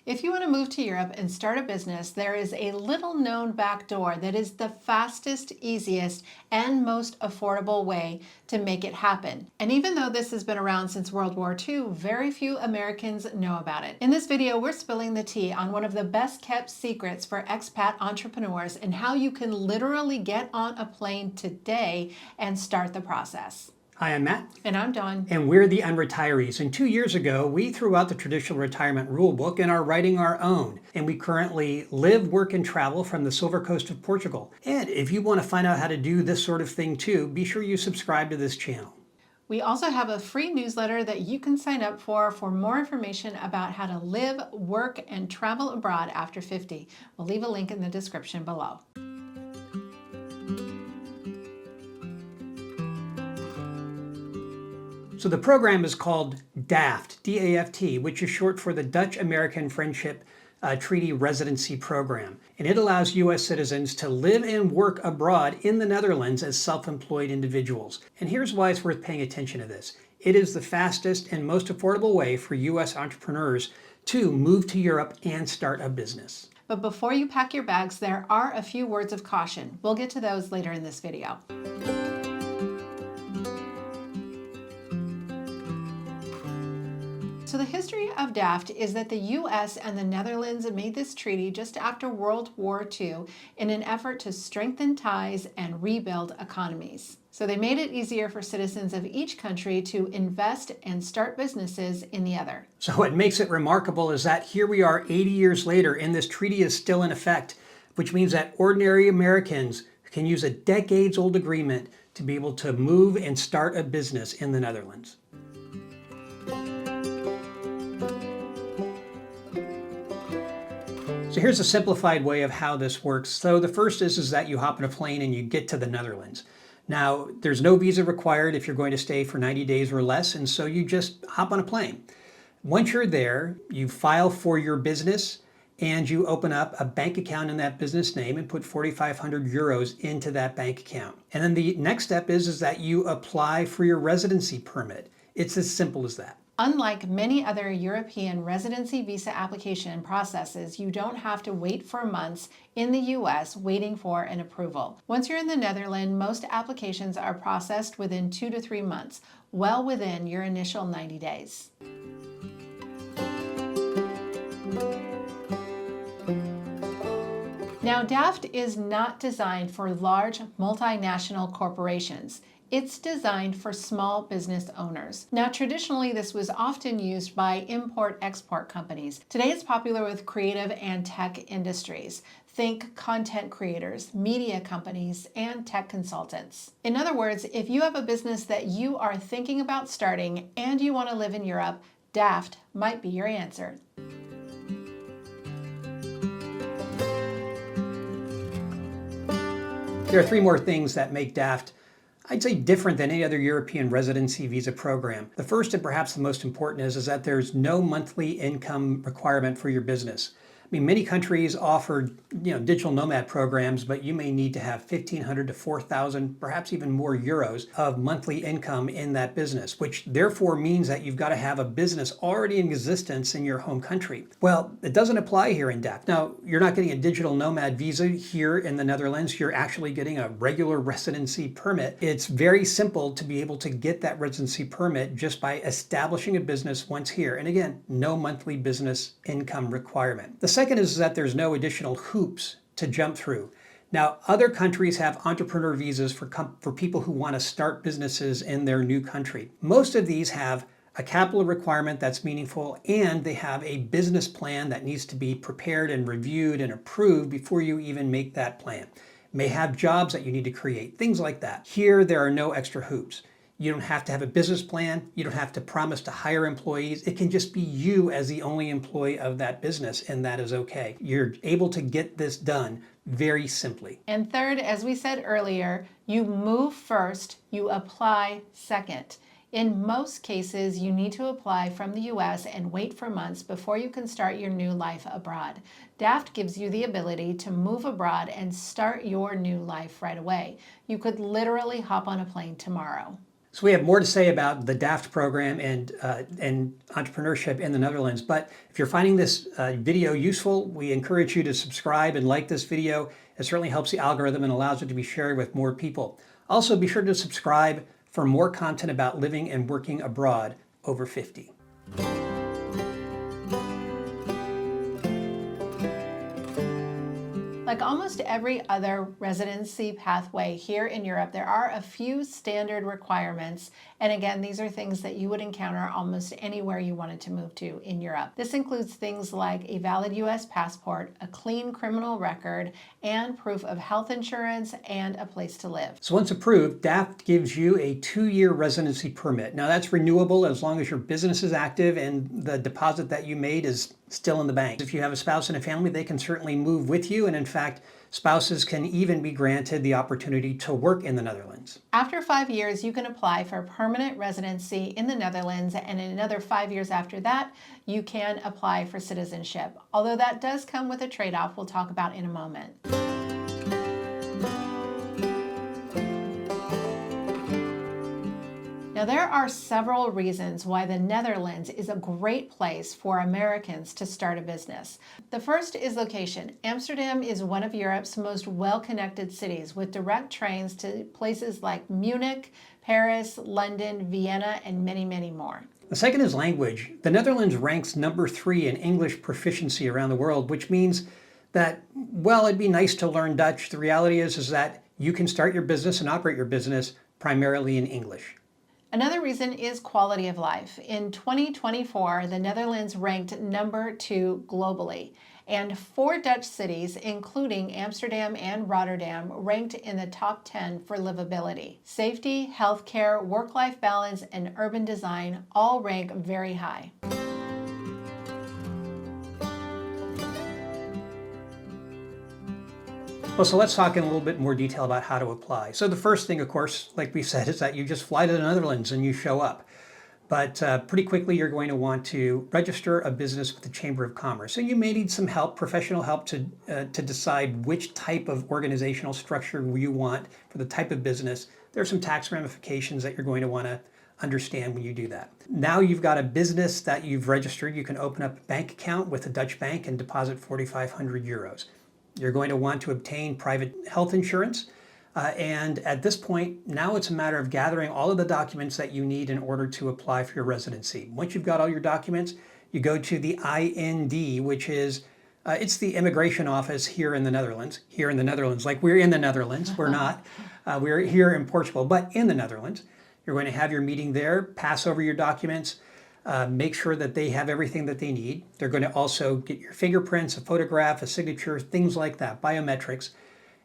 If you want to move to Europe and start a business, there is a little known backdoor that is the fastest, easiest, and most affordable way to make it happen. And even though this has been around since World War II, very few Americans know about it. In this video, we're spilling the tea on one of the best kept secrets for expat entrepreneurs and how you can literally get on a plane today and start the process. Hi, I'm Matt. And I'm Dawn. And we're the Unretirees. And 2 years ago, we threw out the traditional retirement rulebook and are writing our own. And we currently live, work, and travel from the Silver Coast of Portugal. And if you want to find out how to do this sort of thing too, be sure you subscribe to this channel. We also have a free newsletter that you can sign up for more information about how to live, work, and travel abroad after 50. We'll leave a link in the description below. So the program is called DAFT, D-A-F-T, which is short for the Dutch-American Friendship Treaty Residency Program. And it allows U.S. citizens to live and work abroad in the Netherlands as self-employed individuals. And here's why it's worth paying attention to this. It is the fastest and most affordable way for U.S. entrepreneurs to move to Europe and start a business. But before you pack your bags, there are a few words of caution. We'll get to those later in this video. So the history of DAFT is that the US and the Netherlands made this treaty just after World War II in an effort to strengthen ties and rebuild economies. So they made it easier for citizens of each country to invest and start businesses in the other. So what makes it remarkable is that here we are 80 years later and this treaty is still in effect, which means that ordinary Americans can use a decades-old agreement to be able to move and start a business in the Netherlands. So here's a simplified way of how this works. So the first is that you hop on a plane and you get to the Netherlands. Now, there's no visa required if you're going to stay for 90 days or less, and so you just hop on a plane. Once you're there, you file for your business and you open up a bank account in that business name and put 4,500 euros into that bank account. And then the next step is that you apply for your residency permit. It's as simple as that. Unlike many other European residency visa application processes, you don't have to wait for months in the US waiting for an approval. Once you're in the Netherlands, most applications are processed within 2 to 3 months, well within your initial 90 days. Now, DAFT is not designed for large multinational corporations. It's designed for small business owners. Now, traditionally, this was often used by import-export companies. Today, it's popular with creative and tech industries. Think content creators, media companies, and tech consultants. In other words, if you have a business that you are thinking about starting and you want to live in Europe, DAFT might be your answer. There are 3 more things that make DAFT, I'd say, different than any other European residency visa program. The first and perhaps the most important is that there's no monthly income requirement for your business. I mean, many countries offer, digital nomad programs, but you may need to have 1,500 to 4,000, perhaps even more euros of monthly income in that business, which therefore means that you've got to have a business already in existence in your home country. Well, it doesn't apply here in DAFT. Now, you're not getting a digital nomad visa here in the Netherlands. You're actually getting a regular residency permit. It's very simple to be able to get that residency permit just by establishing a business once here. And again, no monthly business income requirement. The second is that there's no additional hoops to jump through. Now, other countries have entrepreneur visas for people who want to start businesses in their new country. Most of these have a capital requirement that's meaningful, and they have a business plan that needs to be prepared and reviewed and approved before you even make that plan. May have jobs that you need to create, things like that. Here, there are no extra hoops. You don't have to have a business plan. You don't have to promise to hire employees. It can just be you as the only employee of that business, and that is okay. You're able to get this done very simply. And third, as we said earlier, you move first, you apply second. In most cases, you need to apply from the US and wait for months before you can start your new life abroad. DAFT gives you the ability to move abroad and start your new life right away. You could literally hop on a plane tomorrow. So we have more to say about the DAFT program and entrepreneurship in the Netherlands. But if you're finding this video useful, we encourage you to subscribe and like this video. It certainly helps the algorithm and allows it to be shared with more people. Also, be sure to subscribe for more content about living and working abroad over 50. Like almost every other residency pathway here in Europe, there are a few standard requirements. And again, these are things that you would encounter almost anywhere you wanted to move to in Europe. This includes things like a valid US passport, a clean criminal record, and proof of health insurance and a place to live. So once approved, DAFT gives you a 2-year residency permit. Now that's renewable as long as your business is active and the deposit that you made is still in the bank. If you have a spouse and a family, they can certainly move with you. And in fact, spouses can even be granted the opportunity to work in the Netherlands. After 5 years, you can apply for permanent residency in the Netherlands, and in another 5 years after that, you can apply for citizenship. Although that does come with a trade-off we'll talk about in a moment. Now, there are several reasons why the Netherlands is a great place for Americans to start a business. The first is location. Amsterdam is one of Europe's most well-connected cities with direct trains to places like Munich, Paris, London, Vienna, and many, many more. The second is language. The Netherlands ranks number 3 in English proficiency around the world, which means that, well, it'd be nice to learn Dutch. The reality is that you can start your business and operate your business primarily in English. Another reason is quality of life. In 2024, the Netherlands ranked number 2 globally, and 4 Dutch cities, including Amsterdam and Rotterdam, ranked in the top 10 for livability. Safety, healthcare, work-life balance, and urban design all rank very high. Well, so let's talk in a little bit more detail about how to apply. So the first thing, of course, like we said, is that you just fly to the Netherlands and you show up. But pretty quickly, you're going to want to register a business with the Chamber of Commerce. And you may need some help, professional help, to decide which type of organizational structure you want for the type of business. There are some tax ramifications that you're going to want to understand when you do that. Now you've got a business that you've registered. You can open up a bank account with a Dutch bank and deposit 4,500 euros. You're going to want to obtain private health insurance. And at this point, now it's a matter of gathering all of the documents that you need in order to apply for your residency. Once you've got all your documents, you go to the IND, which is, it's the immigration office here in the Netherlands. Here in the Netherlands, like we're in the Netherlands. We're not. We're here in Portugal, but in the Netherlands. You're going to have your meeting there, pass over your documents, make sure that they have everything that they need. They're going to also get your fingerprints, a photograph, a signature, things like that, biometrics.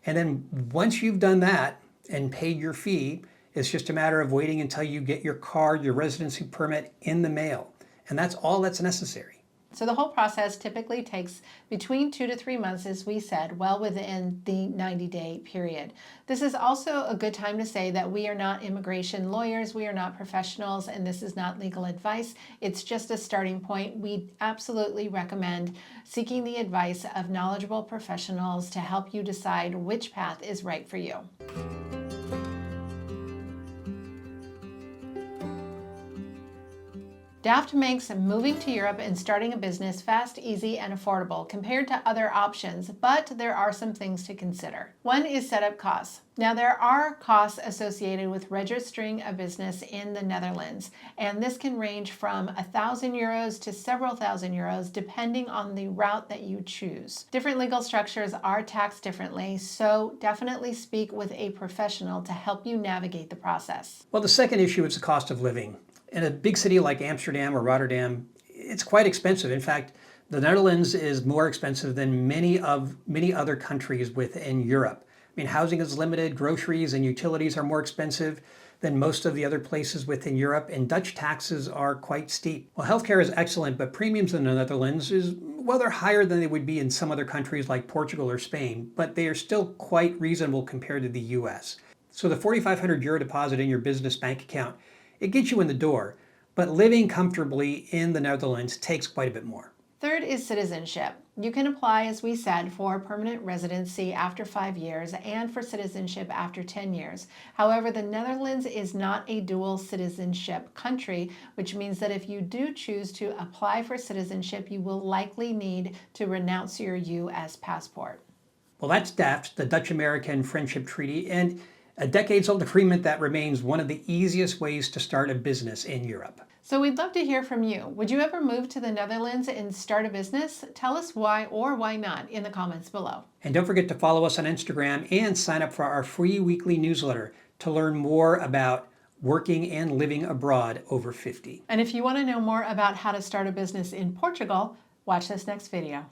And then once you've done that and paid your fee, it's just a matter of waiting until you get your card, your residency permit in the mail. And that's all that's necessary. So the whole process typically takes between 2 to 3 months, as we said, well within the 90-day period. This is also a good time to say that we are not immigration lawyers, we are not professionals, and this is not legal advice. It's just a starting point. We absolutely recommend seeking the advice of knowledgeable professionals to help you decide which path is right for you. DAFT makes moving to Europe and starting a business fast, easy, and affordable compared to other options, but there are some things to consider. One is setup costs. Now, there are costs associated with registering a business in the Netherlands, and this can range from 1,000 euros to several thousand euros depending on the route that you choose. Different legal structures are taxed differently, so definitely speak with a professional to help you navigate the process. Well, the second issue is the cost of living. In a big city like Amsterdam or Rotterdam, it's quite expensive. In fact, the Netherlands is more expensive than many other countries within Europe. I mean, housing is limited, groceries and utilities are more expensive than most of the other places within Europe, and Dutch taxes are quite steep. Well, healthcare is excellent, but premiums in the Netherlands well, they're higher than they would be in some other countries like Portugal or Spain, but they are still quite reasonable compared to the US. So the 4,500 euro deposit in your business bank account, it gets you in the door, but living comfortably in the Netherlands takes quite a bit more. Third is citizenship. You can apply, as we said, for permanent residency after 5 years and for citizenship after 10 years. However, the Netherlands is not a dual citizenship country, which means that if you do choose to apply for citizenship, you will likely need to renounce your U.S. passport. Well, that's DAFT, the Dutch-American Friendship Treaty, and a decades-old agreement that remains one of the easiest ways to start a business in Europe. So we'd love to hear from you. Would you ever move to the Netherlands and start a business? Tell us why or why not in the comments below. And don't forget to follow us on Instagram and sign up for our free weekly newsletter to learn more about working and living abroad over 50. And if you want to know more about how to start a business in Portugal, watch this next video.